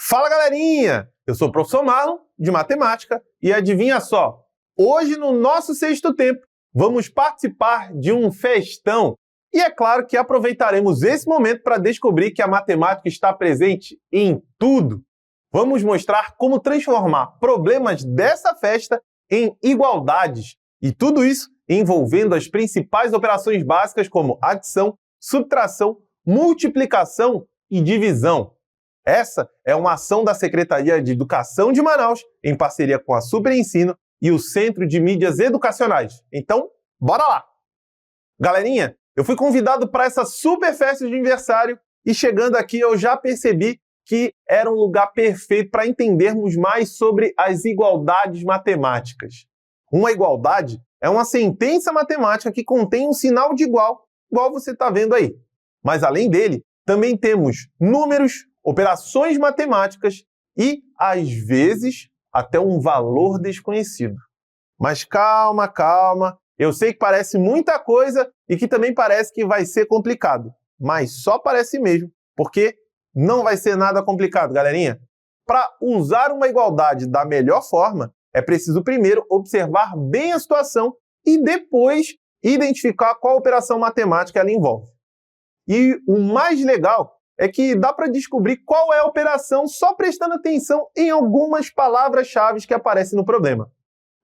Fala, galerinha! Eu sou o professor Marlon, de matemática, e adivinha só, hoje no nosso sexto tempo vamos participar de um festão. E é claro que aproveitaremos esse momento para descobrir que a matemática está presente em tudo. Vamos mostrar como transformar problemas dessa festa em igualdades, e tudo isso envolvendo as principais operações básicas como adição, subtração, multiplicação e divisão. Essa é uma ação da Secretaria de Educação de Manaus, em parceria com a Superensino e o Centro de Mídias Educacionais. Então, bora lá! Galerinha, eu fui convidado para essa super festa de aniversário e chegando aqui eu já percebi que era um lugar perfeito para entendermos mais sobre as igualdades matemáticas. Uma igualdade é uma sentença matemática que contém um sinal de igual você está vendo aí. Mas além dele, também temos números, operações matemáticas e, às vezes, até um valor desconhecido. Mas calma, calma. Eu sei que parece muita coisa e que também parece que vai ser complicado. Mas só parece mesmo, porque não vai ser nada complicado, galerinha. Para usar uma igualdade da melhor forma, é preciso primeiro observar bem a situação e depois identificar qual operação matemática ela envolve. E o mais legal é que dá para descobrir qual é a operação só prestando atenção em algumas palavras-chave que aparecem no problema.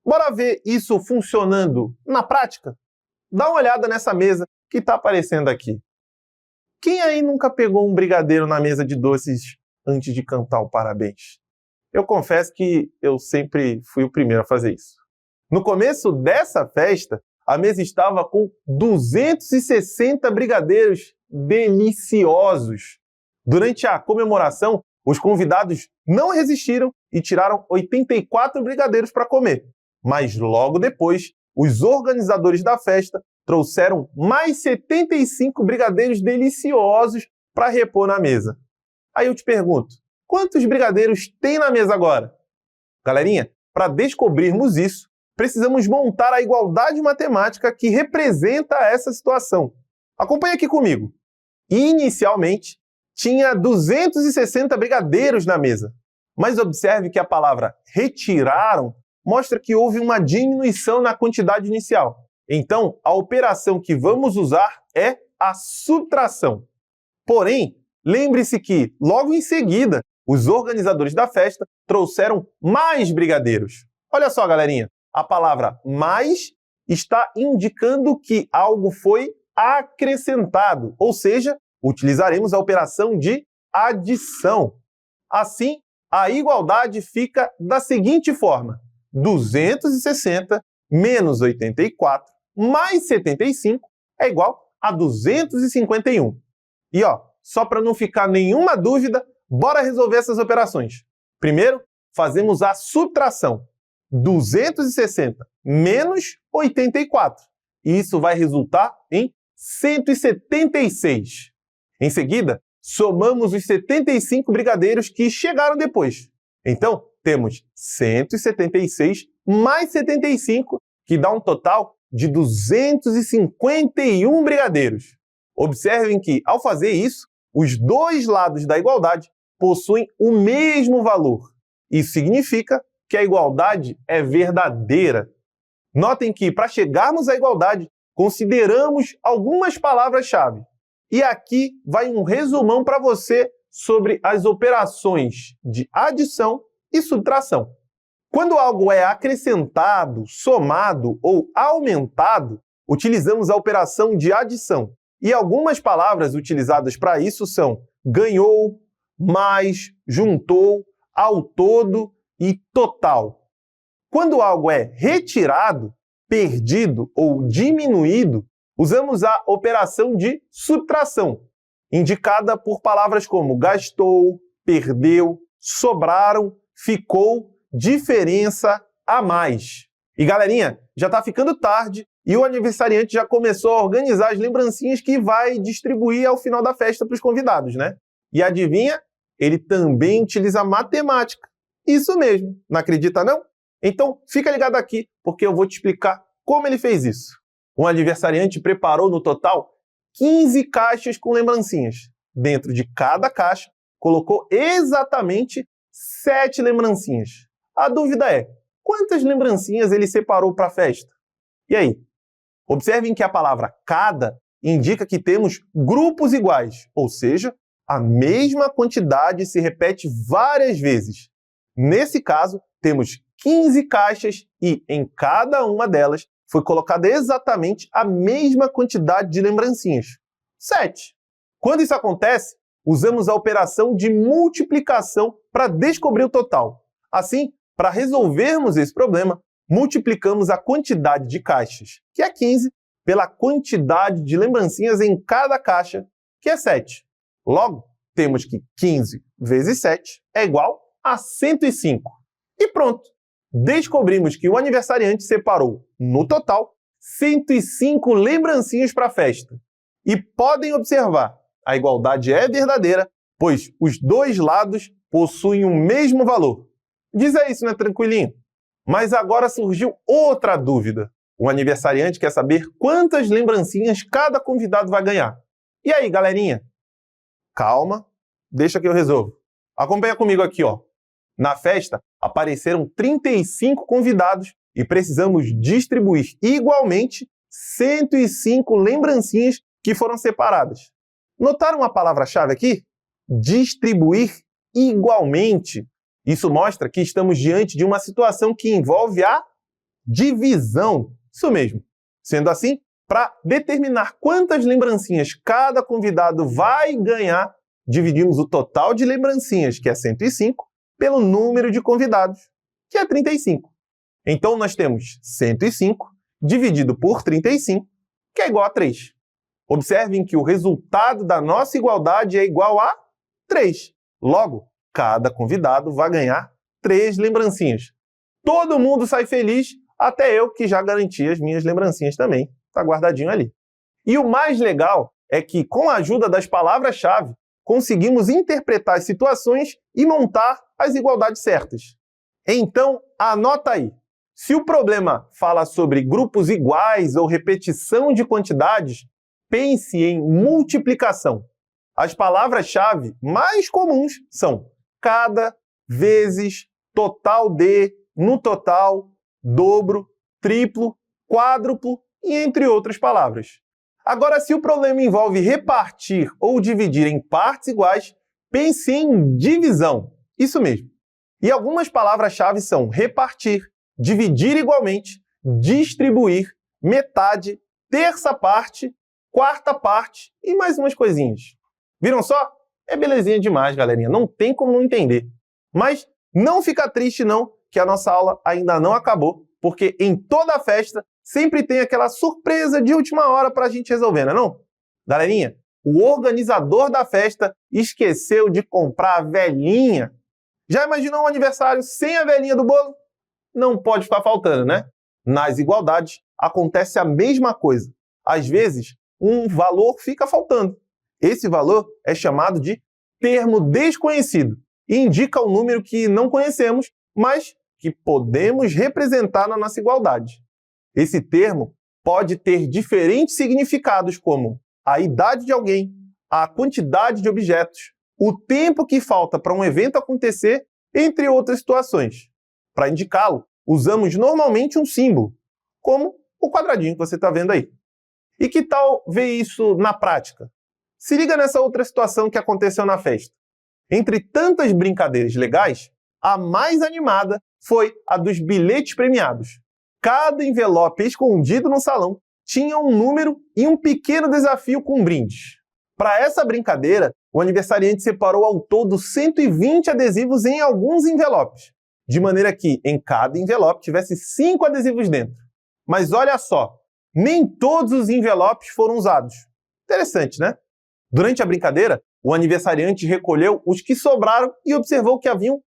Bora ver isso funcionando na prática? Dá uma olhada nessa mesa que está aparecendo aqui. Quem aí nunca pegou um brigadeiro na mesa de doces antes de cantar o parabéns? Eu confesso que eu sempre fui o primeiro a fazer isso. No começo dessa festa, a mesa estava com 260 brigadeiros deliciosos. Durante a comemoração, os convidados não resistiram e tiraram 84 brigadeiros para comer. Mas logo depois, os organizadores da festa trouxeram mais 75 brigadeiros deliciosos para repor na mesa. Aí eu te pergunto, quantos brigadeiros tem na mesa agora? Galerinha, para descobrirmos isso, precisamos montar a igualdade matemática que representa essa situação. Acompanhe aqui comigo. Inicialmente, tinha 260 brigadeiros na mesa. Mas observe que a palavra retiraram mostra que houve uma diminuição na quantidade inicial. Então, a operação que vamos usar é a subtração. Porém, lembre-se que, logo em seguida, os organizadores da festa trouxeram mais brigadeiros. Olha só, galerinha, a palavra mais está indicando que algo foi acrescentado, ou seja, utilizaremos a operação de adição. Assim, a igualdade fica da seguinte forma: 260 menos 84 mais 75 é igual a 251. E só para não ficar nenhuma dúvida, bora resolver essas operações. Primeiro, fazemos a subtração. 260 menos 84. Isso vai resultar em 176. Em seguida, somamos os 75 brigadeiros que chegaram depois. Então, temos 176 mais 75, que dá um total de 251 brigadeiros. Observem que, ao fazer isso, os dois lados da igualdade possuem o mesmo valor. Isso significa que a igualdade é verdadeira. Notem que, para chegarmos à igualdade, consideramos algumas palavras-chave. E aqui vai um resumão para você sobre as operações de adição e subtração. Quando algo é acrescentado, somado ou aumentado, utilizamos a operação de adição. E algumas palavras utilizadas para isso são ganhou, mais, juntou, ao todo e total. Quando algo é retirado, perdido ou diminuído, usamos a operação de subtração, indicada por palavras como gastou, perdeu, sobraram, ficou, diferença, a mais. E galerinha, já está ficando tarde e o aniversariante já começou a organizar as lembrancinhas que vai distribuir ao final da festa para os convidados, né? E adivinha? Ele também utiliza matemática. Isso mesmo, não acredita não? Então fica ligado aqui, porque eu vou te explicar como ele fez isso. O aniversariante preparou no total 15 caixas com lembrancinhas. Dentro de cada caixa, colocou exatamente 7 lembrancinhas. A dúvida é, quantas lembrancinhas ele separou para a festa? E aí? Observem que a palavra cada indica que temos grupos iguais, ou seja, a mesma quantidade se repete várias vezes. Nesse caso, temos 15 caixas e, em cada uma delas, foi colocada exatamente a mesma quantidade de lembrancinhas, 7. Quando isso acontece, usamos a operação de multiplicação para descobrir o total. Assim, para resolvermos esse problema, multiplicamos a quantidade de caixas, que é 15, pela quantidade de lembrancinhas em cada caixa, que é 7. Logo, temos que 15 vezes 7 é igual a 105. E pronto! Descobrimos que o aniversariante separou, no total, 105 lembrancinhas para a festa. E podem observar, a igualdade é verdadeira, pois os dois lados possuem o mesmo valor. Diz aí, isso não é tranquilinho? Mas agora surgiu outra dúvida. O aniversariante quer saber quantas lembrancinhas cada convidado vai ganhar. E aí, galerinha? Calma, deixa que eu resolvo. Acompanha comigo aqui, ó. Na festa, apareceram 35 convidados e precisamos distribuir igualmente 105 lembrancinhas que foram separadas. Notaram a palavra-chave aqui? Distribuir igualmente. Isso mostra que estamos diante de uma situação que envolve a divisão. Isso mesmo. Sendo assim, para determinar quantas lembrancinhas cada convidado vai ganhar, dividimos o total de lembrancinhas, que é 105, pelo número de convidados, que é 35. Então, nós temos 105 dividido por 35, que é igual a 3. Observem que o resultado da nossa igualdade é igual a 3. Logo, cada convidado vai ganhar 3 lembrancinhas. Todo mundo sai feliz, até eu que já garanti as minhas lembrancinhas também. Está guardadinho ali. E o mais legal é que, com a ajuda das palavras-chave, conseguimos interpretar as situações e montar as igualdades certas. Então, anota aí. Se o problema fala sobre grupos iguais ou repetição de quantidades, pense em multiplicação. As palavras-chave mais comuns são cada, vezes, total de, no total, dobro, triplo, quádruplo e entre outras palavras. Agora, se o problema envolve repartir ou dividir em partes iguais, pense em divisão. Isso mesmo. E algumas palavras-chave são repartir, dividir igualmente, distribuir, metade, terça parte, quarta parte e mais umas coisinhas. Viram só? É belezinha demais, galerinha. Não tem como não entender. Mas não fica triste não, que a nossa aula ainda não acabou, porque em toda a festa sempre tem aquela surpresa de última hora para a gente resolver, não é não? Galerinha, o organizador da festa esqueceu de comprar a velhinha. Já imaginou um aniversário sem a velhinha do bolo? Não pode ficar faltando, né? Nas igualdades acontece a mesma coisa. Às vezes, um valor fica faltando. Esse valor é chamado de termo desconhecido e indica o número que não conhecemos, mas que podemos representar na nossa igualdade. Esse termo pode ter diferentes significados, como a idade de alguém, a quantidade de objetos, o tempo que falta para um evento acontecer, entre outras situações. Para indicá-lo, usamos normalmente um símbolo, como o quadradinho que você está vendo aí. E que tal ver isso na prática? Se liga nessa outra situação que aconteceu na festa. Entre tantas brincadeiras legais, a mais animada foi a dos bilhetes premiados. Cada envelope escondido no salão tinha um número e um pequeno desafio com brindes. Para essa brincadeira, o aniversariante separou ao todo 120 adesivos em alguns envelopes, de maneira que em cada envelope tivesse 5 adesivos dentro. Mas olha só, nem todos os envelopes foram usados. Interessante, né? Durante a brincadeira, o aniversariante recolheu os que sobraram e observou que haviam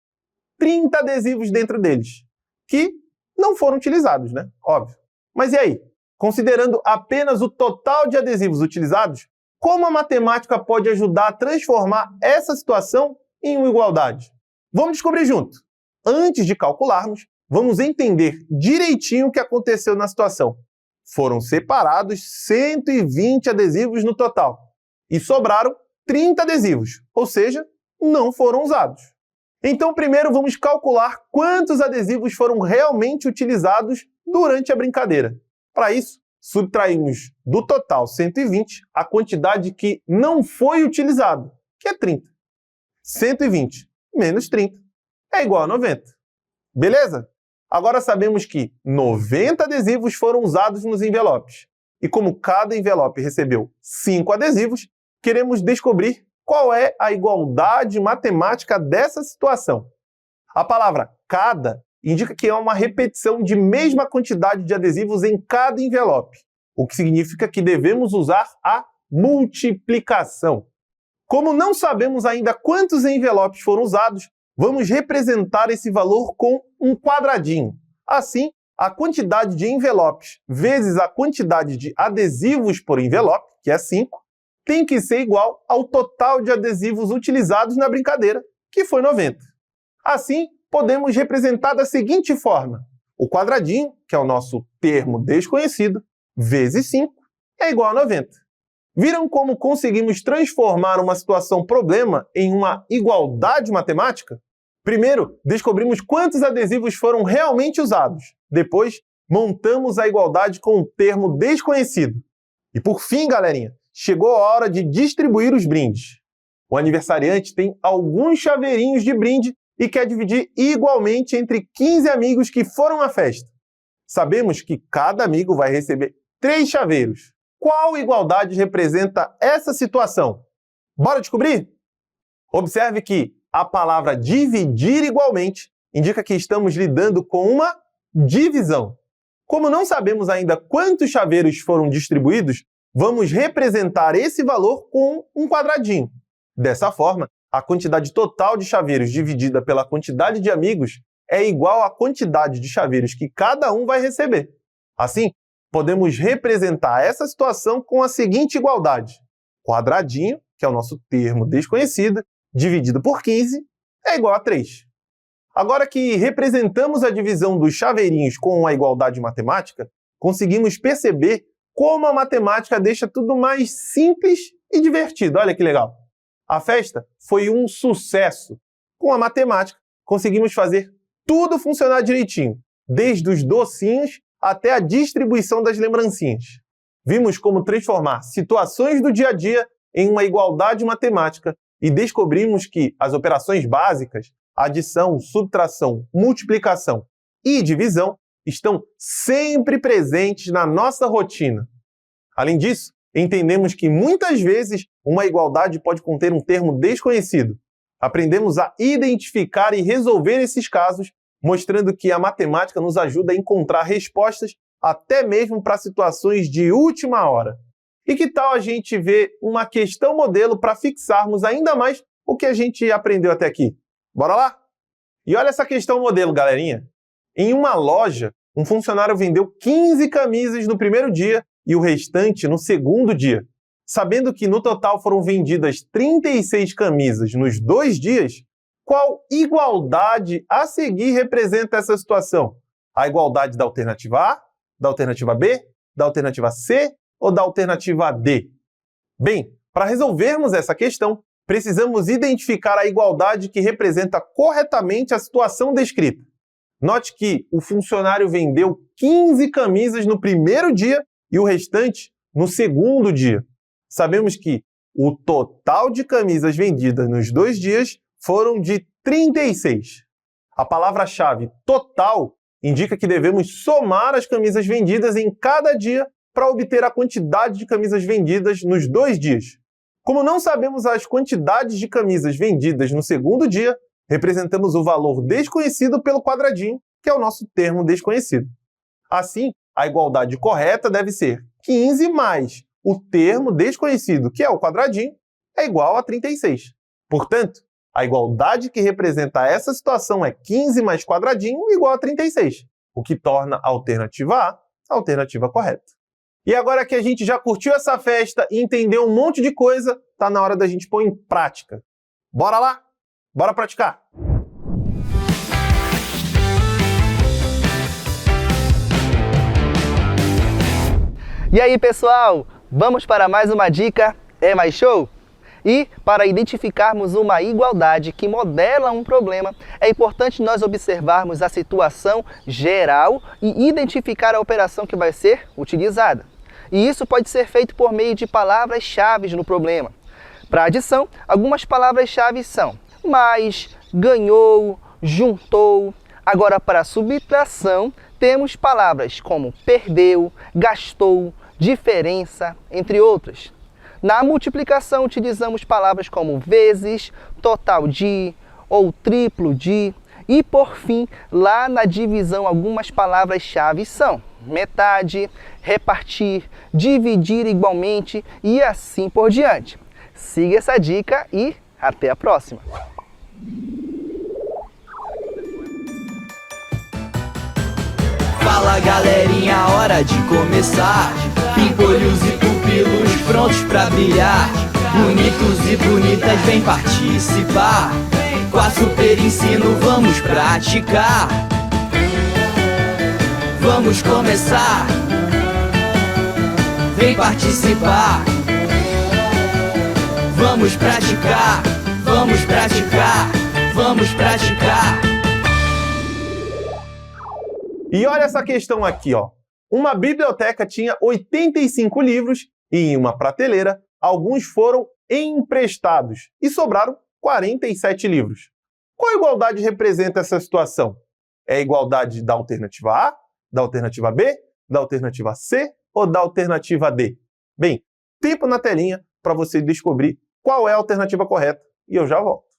30 adesivos dentro deles, que não foram utilizados, né? Óbvio. Mas e aí? Considerando apenas o total de adesivos utilizados, como a matemática pode ajudar a transformar essa situação em uma igualdade? Vamos descobrir junto. Antes de calcularmos, vamos entender direitinho o que aconteceu na situação. Foram separados 120 adesivos no total e sobraram 30 adesivos, ou seja, não foram usados. Então, primeiro vamos calcular quantos adesivos foram realmente utilizados durante a brincadeira. Para isso, subtraímos do total 120 a quantidade que não foi utilizada, que é 30. 120 menos 30 é igual a 90. Beleza? Agora sabemos que 90 adesivos foram usados nos envelopes. E como cada envelope recebeu 5 adesivos, queremos descobrir qual é a igualdade matemática dessa situação. A palavra cada indica que é uma repetição de mesma quantidade de adesivos em cada envelope, o que significa que devemos usar a multiplicação. Como não sabemos ainda quantos envelopes foram usados, vamos representar esse valor com um quadradinho. Assim, a quantidade de envelopes vezes a quantidade de adesivos por envelope, que é 5, tem que ser igual ao total de adesivos utilizados na brincadeira, que foi 90. Assim, podemos representar da seguinte forma: o quadradinho, que é o nosso termo desconhecido, vezes 5, é igual a 90. Viram como conseguimos transformar uma situação problema em uma igualdade matemática? Primeiro, descobrimos quantos adesivos foram realmente usados. Depois, montamos a igualdade com o termo desconhecido. E por fim, galerinha, chegou a hora de distribuir os brindes. O aniversariante tem alguns chaveirinhos de brinde e quer dividir igualmente entre 15 amigos que foram à festa. Sabemos que cada amigo vai receber 3 chaveiros. Qual igualdade representa essa situação? Bora descobrir? Observe que a palavra dividir igualmente indica que estamos lidando com uma divisão. Como não sabemos ainda quantos chaveiros foram distribuídos, vamos representar esse valor com um quadradinho. Dessa forma, a quantidade total de chaveiros dividida pela quantidade de amigos é igual à quantidade de chaveiros que cada um vai receber. Assim, podemos representar essa situação com a seguinte igualdade: quadradinho, que é o nosso termo desconhecido, dividido por 15, é igual a 3. Agora que representamos a divisão dos chaveirinhos com a igualdade matemática, conseguimos perceber como a matemática deixa tudo mais simples e divertido. Olha que legal! A festa foi um sucesso. Com a matemática, conseguimos fazer tudo funcionar direitinho, desde os docinhos até a distribuição das lembrancinhas. Vimos como transformar situações do dia a dia em uma igualdade matemática e descobrimos que as operações básicas, adição, subtração, multiplicação e divisão, estão sempre presentes na nossa rotina. Além disso, entendemos que muitas vezes uma igualdade pode conter um termo desconhecido. Aprendemos a identificar e resolver esses casos, mostrando que a matemática nos ajuda a encontrar respostas até mesmo para situações de última hora. E que tal a gente ver uma questão modelo para fixarmos ainda mais o que a gente aprendeu até aqui? Bora lá? E olha essa questão modelo, galerinha. Em uma loja, um funcionário vendeu 15 camisas no primeiro dia e o restante no segundo dia. Sabendo que no total foram vendidas 36 camisas nos 2 dias, qual igualdade a seguir representa essa situação? A igualdade da alternativa A, da alternativa B, da alternativa C ou da alternativa D? Bem, para resolvermos essa questão, precisamos identificar a igualdade que representa corretamente a situação descrita. Note que o funcionário vendeu 15 camisas no primeiro dia e o restante no segundo dia. Sabemos que o total de camisas vendidas nos 2 dias foram de 36. A palavra-chave total indica que devemos somar as camisas vendidas em cada dia para obter a quantidade de camisas vendidas nos 2 dias. Como não sabemos as quantidades de camisas vendidas no segundo dia, representamos o valor desconhecido pelo quadradinho, que é o nosso termo desconhecido. Assim, a igualdade correta deve ser 15 mais o termo desconhecido, que é o quadradinho, é igual a 36. Portanto, a igualdade que representa essa situação é 15 mais quadradinho igual a 36, o que torna a alternativa A a alternativa correta. E agora que a gente já curtiu essa festa e entendeu um monte de coisa, tá na hora da gente pôr em prática. Bora lá? Bora praticar! E aí, pessoal? Vamos para mais uma dica É Mais Show? E, para identificarmos uma igualdade que modela um problema, é importante nós observarmos a situação geral e identificar a operação que vai ser utilizada. E isso pode ser feito por meio de palavras-chave no problema. Para adição, algumas palavras-chave são mais, ganhou, juntou. Agora, para subtração, temos palavras como perdeu, gastou, diferença, entre outras. Na multiplicação, utilizamos palavras como vezes, total de ou triplo de. E, por fim, lá na divisão, algumas palavras-chave são metade, repartir, dividir igualmente e assim por diante. Siga essa dica e até a próxima! Fala galerinha, hora de começar. Pimpolhos e pupilos prontos pra brilhar. Bonitos e bonitas, vem participar. Com a Super Ensino vamos praticar. Vamos começar. Vem participar. Vamos praticar. Vamos praticar. Vamos praticar. E olha essa questão aqui, ó. Uma biblioteca tinha 85 livros e em uma prateleira, alguns foram emprestados e sobraram 47 livros. Qual igualdade representa essa situação? É a igualdade da alternativa A, da alternativa B, da alternativa C ou da alternativa D? Bem, tempo na telinha para você descobrir qual é a alternativa correta e eu já volto.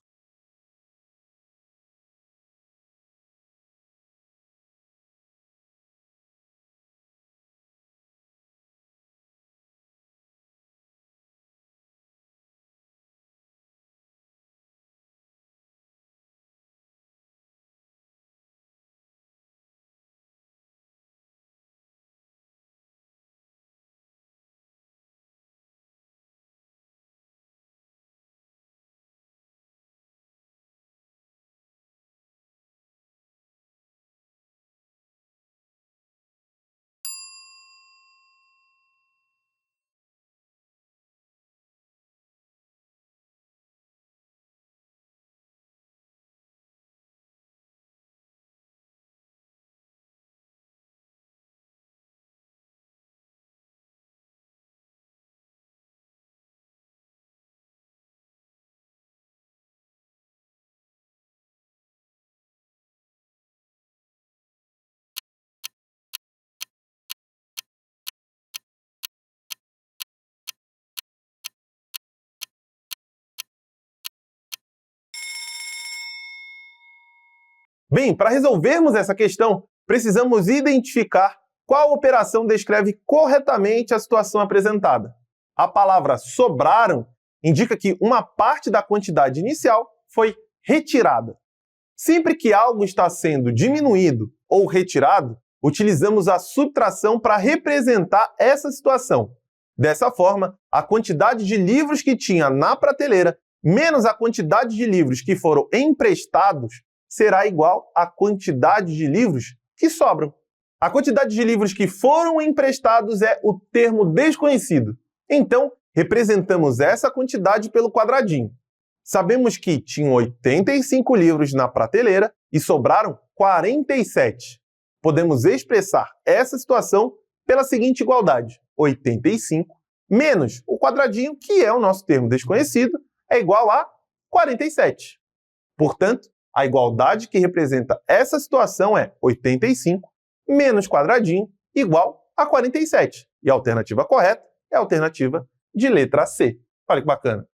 Bem, para resolvermos essa questão, precisamos identificar qual operação descreve corretamente a situação apresentada. A palavra sobraram indica que uma parte da quantidade inicial foi retirada. Sempre que algo está sendo diminuído ou retirado, utilizamos a subtração para representar essa situação. Dessa forma, a quantidade de livros que tinha na prateleira menos a quantidade de livros que foram emprestados será igual à quantidade de livros que sobram. A quantidade de livros que foram emprestados é o termo desconhecido. Então, representamos essa quantidade pelo quadradinho. Sabemos que tinham 85 livros na prateleira e sobraram 47. Podemos expressar essa situação pela seguinte igualdade: 85 menos o quadradinho, que é o nosso termo desconhecido, é igual a 47. Portanto, a igualdade que representa essa situação é 85 menos quadradinho igual a 47. E a alternativa correta é a alternativa de letra C. Olha que bacana.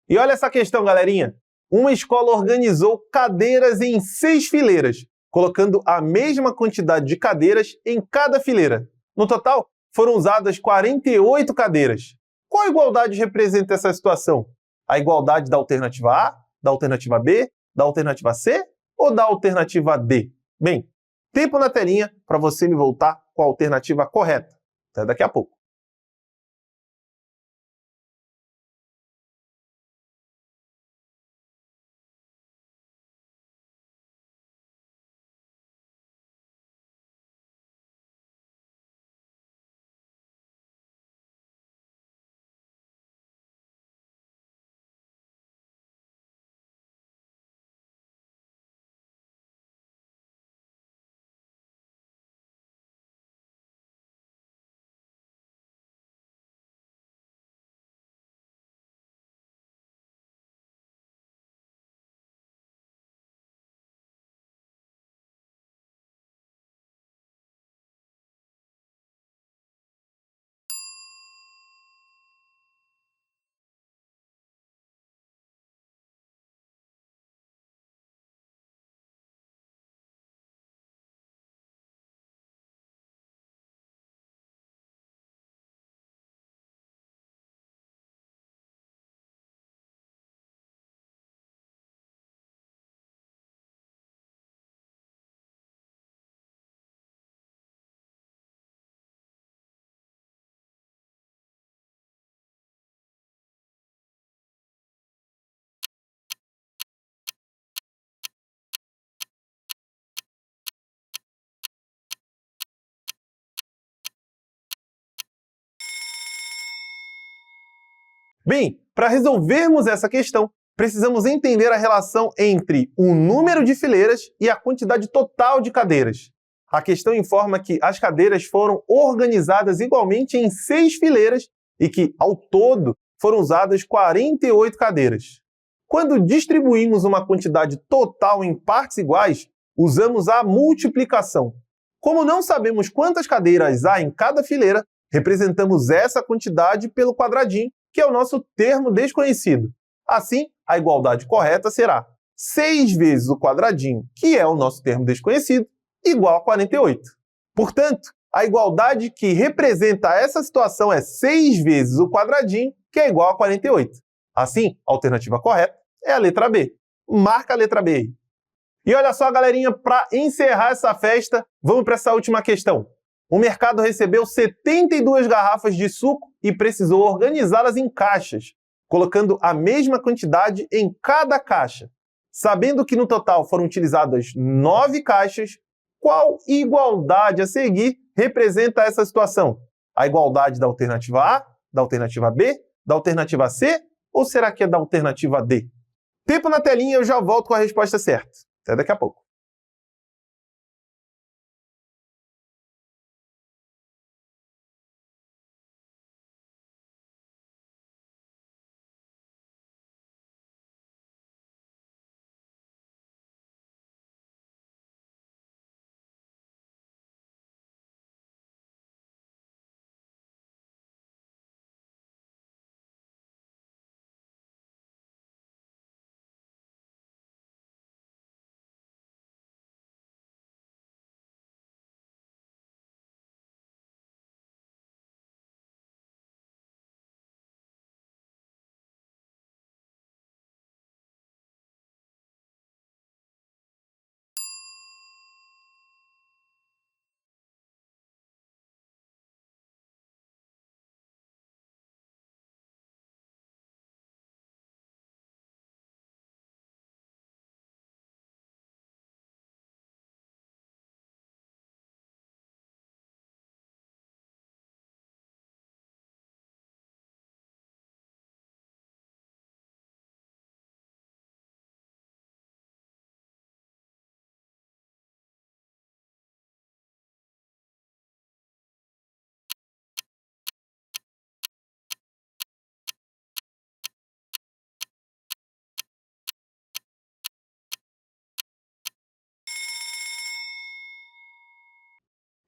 E olha essa questão, galerinha. Uma escola organizou cadeiras em 6 fileiras, colocando a mesma quantidade de cadeiras em cada fileira. No total, foram usadas 48 cadeiras. Qual igualdade representa essa situação? A igualdade da alternativa A, da alternativa B, da alternativa C ou da alternativa D? Bem, tempo na telinha para você me voltar com a alternativa correta. Até daqui a pouco. Bem, para resolvermos essa questão, precisamos entender a relação entre o número de fileiras e a quantidade total de cadeiras. A questão informa que as cadeiras foram organizadas igualmente em 6 fileiras e que, ao todo, foram usadas 48 cadeiras. Quando distribuímos uma quantidade total em partes iguais, usamos a multiplicação. Como não sabemos quantas cadeiras há em cada fileira, representamos essa quantidade pelo quadradinho, que é o nosso termo desconhecido. Assim, a igualdade correta será 6 vezes o quadradinho, que é o nosso termo desconhecido, igual a 48. Portanto, a igualdade que representa essa situação é 6 vezes o quadradinho, que é igual a 48. Assim, a alternativa correta é a letra B. Marca a letra B aí. E olha só, galerinha, para encerrar essa festa, vamos para essa última questão. O mercado recebeu 72 garrafas de suco e precisou organizá-las em caixas, colocando a mesma quantidade em cada caixa. Sabendo que no total foram utilizadas 9 caixas, qual igualdade a seguir representa essa situação? A igualdade da alternativa A, da alternativa B, da alternativa C ou será que é da alternativa D? Tempo na telinha, eu já volto com a resposta certa. Até daqui a pouco.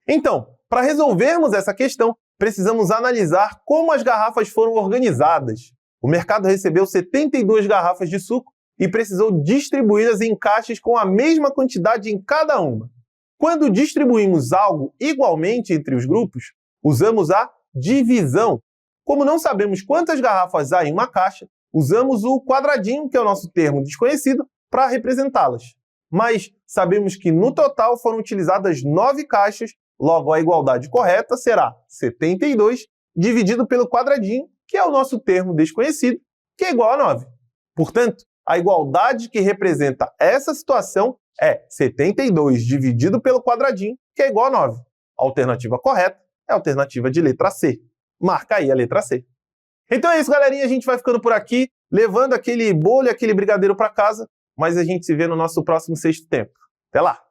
Então, para resolvermos essa questão, precisamos analisar como as garrafas foram organizadas. O mercado recebeu 72 garrafas de suco e precisou distribuí-las em caixas com a mesma quantidade em cada uma. Quando distribuímos algo igualmente entre os grupos, usamos a divisão. Como não sabemos quantas garrafas há em uma caixa, usamos o quadradinho, que é o nosso termo desconhecido, para representá-las. Mas sabemos que no total foram utilizadas 9 caixas, logo a igualdade correta será 72 dividido pelo quadradinho, que é o nosso termo desconhecido, que é igual a 9. Portanto, a igualdade que representa essa situação é 72 dividido pelo quadradinho, que é igual a 9. A alternativa correta é a alternativa de letra C. Marca aí a letra C. Então é isso, galerinha. A gente vai ficando por aqui, levando aquele bolo e aquele brigadeiro para casa, mas a gente se vê no nosso próximo Sexto Tempo. Até lá!